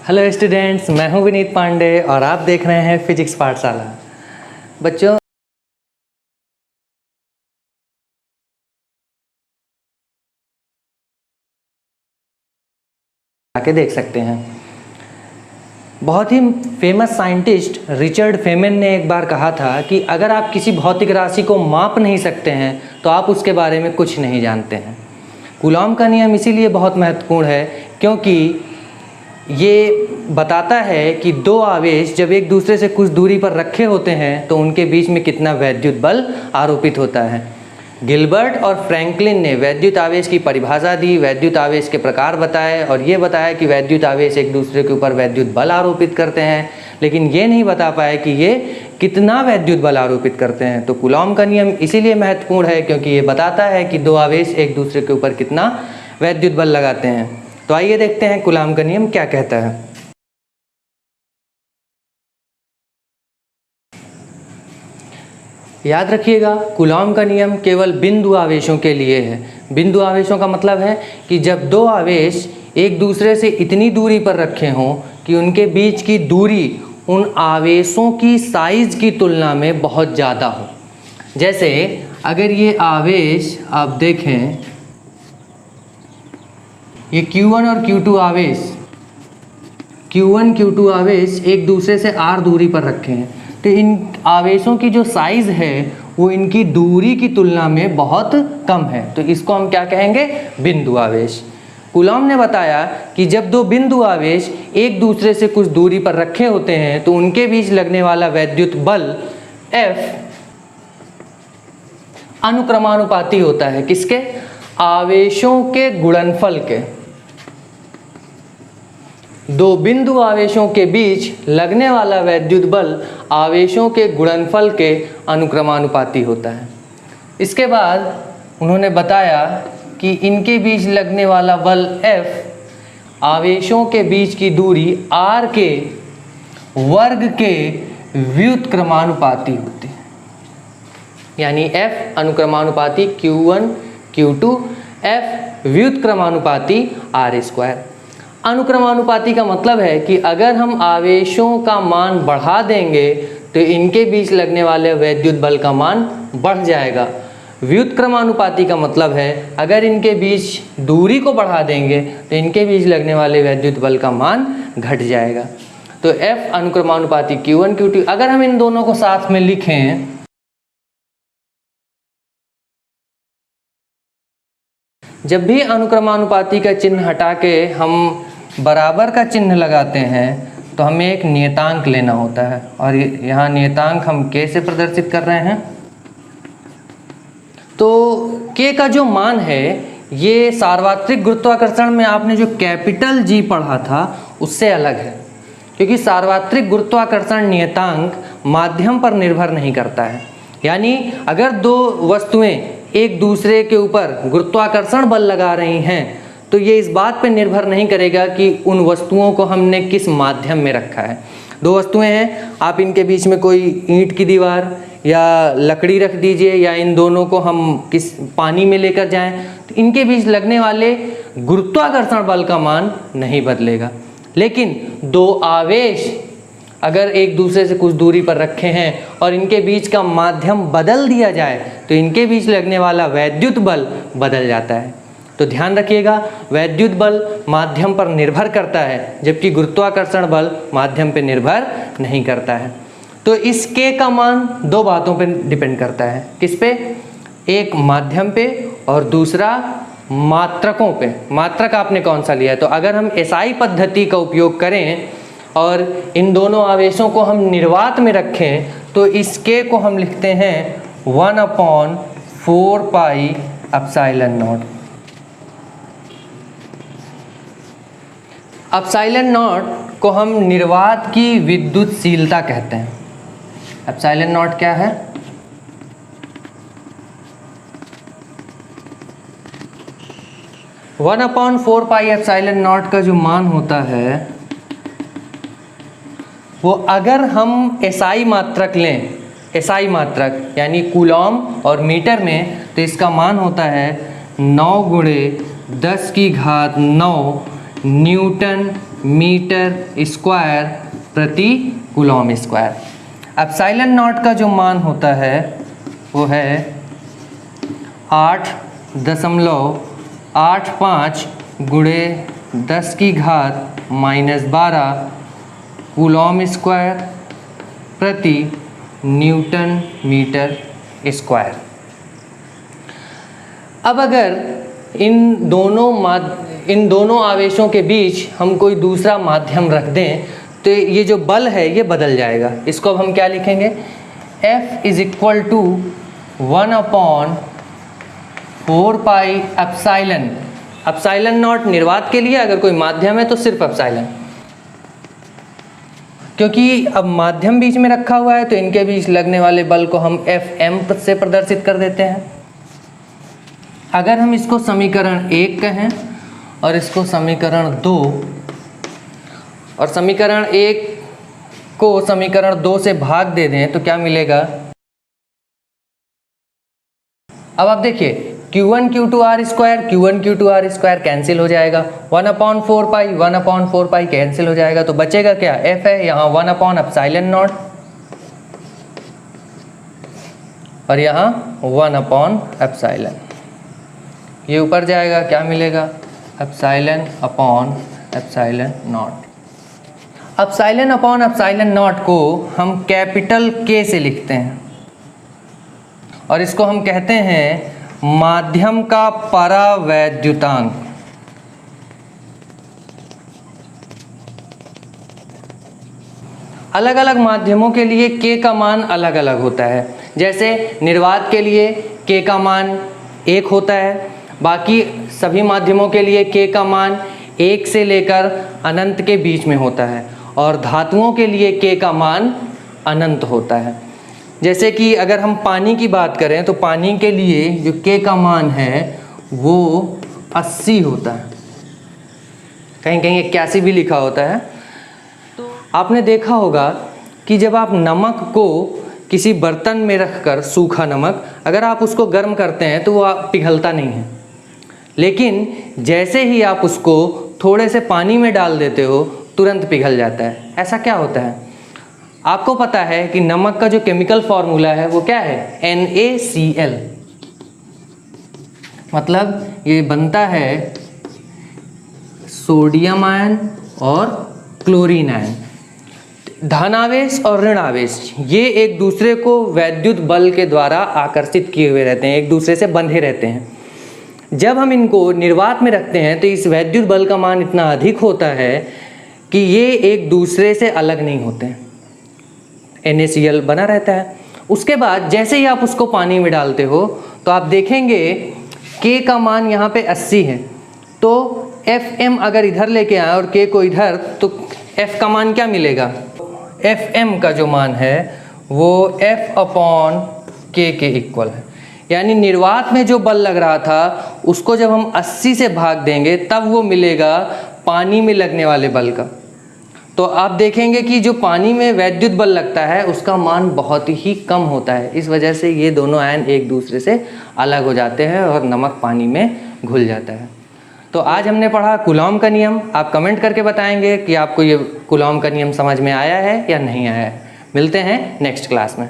Hello students, मैं हूं विनीत पांडे और आप देख रहे हैं फिजिक्स पाठशाला। बच्चों, आके देख सकते हैं। बहुत ही फेमस साइंटिस्ट रिचर्ड फेमन ने एक बार कहा था कि अगर आप किसी भौतिक राशि को माप नहीं सकते हैं तो आप उसके बारे में कुछ नहीं जानते हैं। कूलॉम का नियम इसीलिए बहुत महत्वपूर्ण है क्योंकि ये बताता है कि दो आवेश जब एक दूसरे से कुछ दूरी पर रखे होते हैं तो उनके बीच में कितना वैद्युत बल आरोपित होता है। गिलबर्ट और फ्रैंकलिन ने वैद्युत आवेश की परिभाषा दी, वैद्युत आवेश के प्रकार बताए और ये बताया कि वैद्युत आवेश एक दूसरे के ऊपर वैद्युत बल आरोपित करते हैं, लेकिन ये नहीं बता पाए कि ये कितना वैद्युत बल आरोपित करते हैं। तो कूलॉम का नियम इसीलिए महत्वपूर्ण है क्योंकि ये बताता है कि दो आवेश एक दूसरे के ऊपर कितना वैद्युत बल लगाते हैं। तो आइए देखते हैं कूलॉम का नियम क्या कहता है। याद रखिएगा, कूलॉम का नियम केवल बिंदु आवेशों के लिए है। बिंदु आवेशों का मतलब है कि जब दो आवेश एक दूसरे से इतनी दूरी पर रखे हों कि उनके बीच की दूरी उन आवेशों की साइज की तुलना में बहुत ज़्यादा हो। जैसे अगर ये आवेश आप देखें, ये Q1 और Q2 आवेश, Q1 Q2 आवेश एक दूसरे से r दूरी पर रखे हैं तो इन आवेशों की जो साइज़ है वो इनकी दूरी की तुलना में बहुत कम है, तो इसको हम क्या कहेंगे? बिंदु आवेश। कूलॉम ने बताया कि जब दो बिंदु आवेश एक दूसरे से कुछ दूरी पर रखे होते हैं तो उनके बीच लगने वाला वैद्युत बल F अनुक्रमानुपाती होता है। किसके? आवेशों के गुणनफल के। दो बिंदु आवेशों के बीच लगने वाला वैद्युत बल आवेशों के गुणनफल के अनुक्रमानुपाती होता है। इसके बाद उन्होंने बताया कि इनके बीच लगने वाला बल F आवेशों के बीच की दूरी r के वर्ग के व्युत्क्रमानुपाती होती है, यानी F अनुक्रमानुपाती Q1 Q2, F व्युत्क्रमानुपाती r²। अनुक्रमानुपाती का मतलब है कि अगर हम आवेशों का मान बढ़ा देंगे तो इनके बीच लगने वाले वैद्युत बल का मान बढ़ जाएगा। व्युत्क्रमानुपाती का मतलब है अगर इनके बीच दूरी को बढ़ा देंगे तो इनके बीच लगने वाले वैद्युत बल का मान घट जाएगा। तो F अनुक्रमानुपाती Q1 Q2, अगर हम इन दोनों को साथ में लिखें, जब भी अनुक्रमानुपाती का चिन्ह हटा के हम बराबर का चिन्ह लगाते हैं तो हमें एक नियतांक लेना होता है और यहाँ नियतांक हम K से प्रदर्शित कर रहे हैं। तो K का जो मान है ये सार्वत्रिक गुरुत्वाकर्षण में आपने जो कैपिटल G पढ़ा था उससे अलग है, क्योंकि सार्वत्रिक गुरुत्वाकर्षण नियतांक माध्यम पर निर्भर नहीं करता है। यानी अगर दो वस्तुएं एक दूसरे के ऊपर गुरुत्वाकर्षण बल लगा रही हैं तो ये इस बात पर निर्भर नहीं करेगा कि उन वस्तुओं को हमने किस माध्यम में रखा है। दो वस्तुएं हैं, आप इनके बीच में कोई ईंट की दीवार या लकड़ी रख दीजिए या इन दोनों को हम किस पानी में लेकर जाएं तो इनके बीच लगने वाले गुरुत्वाकर्षण बल का मान नहीं बदलेगा। लेकिन दो आवेश अगर एक दूसरे से कुछ दूरी पर रखे हैं और इनके बीच का माध्यम बदल दिया जाए तो इनके बीच लगने वाला वैद्युत बल बदल जाता है। तो ध्यान रखिएगा, वैद्युत बल माध्यम पर निर्भर करता है जबकि गुरुत्वाकर्षण बल माध्यम पर निर्भर नहीं करता है। तो इस K का मान दो बातों पर डिपेंड करता है। किस पे? एक माध्यम पे और दूसरा मात्रकों पे। मात्रक आपने कौन सा लिया है? तो अगर हम SI पद्धति का उपयोग करें और इन दोनों आवेशों को हम निर्वात में रखें तो इस K को हम लिखते हैं 1/4 pi epsilon not. Epsilon not को हम निर्वात की विद्युतशीलता कहते हैं। एप्सिलॉन नॉट क्या है? One upon 4 pi epsilon not का जो मान होता है वो अगर हम SI मात्रक लें, SI मात्रक यानी कूलॉम और मीटर में, तो इसका मान होता है 9 × 10⁹ न्यूटन मीटर स्क्वायर प्रति कूलॉम स्क्वायर। एप्सिलॉन नॉट का जो मान होता है वो है 8.85 गुणे 10 की घात -12 कूलॉम स्क्वायर प्रति न्यूटन मीटर स्क्वायर। अब अगर इन दोनों आवेशों के बीच हम कोई दूसरा माध्यम रख दें तो ये जो बल है ये बदल जाएगा। इसको अब हम क्या लिखेंगे, F is equal to 1/4 pi epsilon. Epsilon naught निर्वात के लिए, अगर कोई माध्यम है तो सिर्फ एप्सिलॉन, क्योंकि अब माध्यम बीच में रखा हुआ है तो इनके बीच लगने वाले बल को हम Fm से प्रदर्शित कर देते हैं। अगर हम इसको समीकरण 1 कहें और इसको समीकरण 2, और समीकरण 1 को समीकरण 2 से भाग दे दें तो क्या मिलेगा। अब आप देखिए Q1 Q2 R square, Q1 Q2 R square cancel हो जाएगा, 1/4 पाई कैंसिल हो जाएगा, तो बचेगा क्या, F है यहाँ 1/एप्सिलॉन नॉट और यहाँ 1/एप्सिलॉन। ये ऊपर जाएगा, क्या मिलेगा, एप्सिलॉन नॉट। एप्सिलॉन नॉट को हम कैपिटल K से लिखते हैं और इसको हम कहते हैं माध्यम का परावैद्युतांक। अलग अलग माध्यमों के लिए K का मान अलग अलग होता है। जैसे निर्वात के लिए K का मान 1 होता है, बाकी सभी माध्यमों के लिए K का मान 1 से लेकर अनंत के बीच में होता है, और धातुओं के लिए K का मान अनंत होता है। जैसे कि अगर हम पानी की बात करें तो पानी के लिए जो K का मान है वो 80 होता है, कहीं कहीं 81 भी लिखा होता है। तो आपने देखा होगा कि जब आप नमक को किसी बर्तन में रखकर, सूखा नमक, अगर आप उसको गर्म करते हैं तो वो पिघलता नहीं है, लेकिन जैसे ही आप उसको थोड़े से पानी में डाल देते हो तुरंत पिघल जाता है। ऐसा क्या होता है? आपको पता है कि नमक का जो केमिकल फॉर्मूला है वो क्या है, NaCl। मतलब ये बनता है सोडियम आयन और क्लोरीन आयन। धनावेश और ऋण आवेश ये एक दूसरे को वैद्युत बल के द्वारा आकर्षित किए हुए रहते हैं, एक दूसरे से बंधे रहते हैं। जब हम इनको निर्वात में रखते हैं तो इस वैद्युत बल का मान इतना अधिक होता है कि ये एक दूसरे से अलग नहीं होते हैं, NaCl बना रहता है। उसके बाद जैसे ही आप उसको पानी में डालते हो तो आप देखेंगे K का मान यहाँ पे 80 है, तो Fm अगर इधर लेके आए और K को इधर, तो F का मान क्या मिलेगा, Fm का जो मान है वो F/K के इक्वल है। यानी निर्वात में जो बल लग रहा था उसको जब हम 80 से भाग देंगे तब वो मिलेगा पानी में लगने वाले बल का। तो आप देखेंगे कि जो पानी में वैद्युत बल लगता है उसका मान बहुत ही कम होता है। इस वजह से ये दोनों आयन एक दूसरे से अलग हो जाते हैं और नमक पानी में घुल जाता है। तो आज हमने पढ़ा कूलॉम का नियम। आप कमेंट करके बताएंगे कि आपको ये कूलॉम का नियम समझ में आया है या नहीं आया है। मिलते हैं नेक्स्ट क्लास में।